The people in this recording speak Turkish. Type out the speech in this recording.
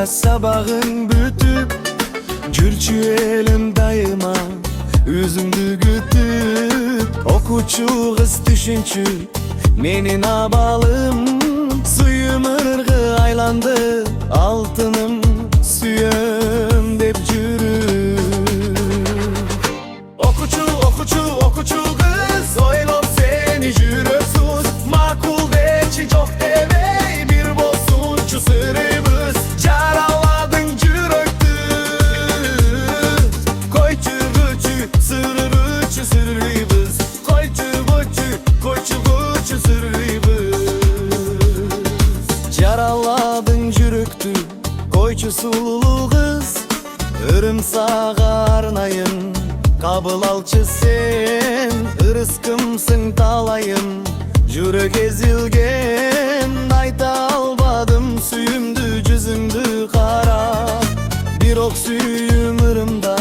Anda sabahın bütüp Gülçü elim dayıma Üzümdü gütüp Okuçu kız düşünçü Menin abalım Suyum ırgı aylandı Altınım süyüm dep jürür. Okuçu kız Oylop seni jürörsüz Makul deçi çok demey Bir bolsunçu sırrımız Caraladın jüröktü Koyçu gıçı sırrıçı sırrımız Koyçu gıçı sırrımız Caraladın jüröktü Koyçu sululu kız Irımsağa arnayın Kabıl alçı sen Irıskımsın talayım Jürek ezilgen Ayta albadım Süyümdü cüzümdü kara Bir ok süyüm ırımda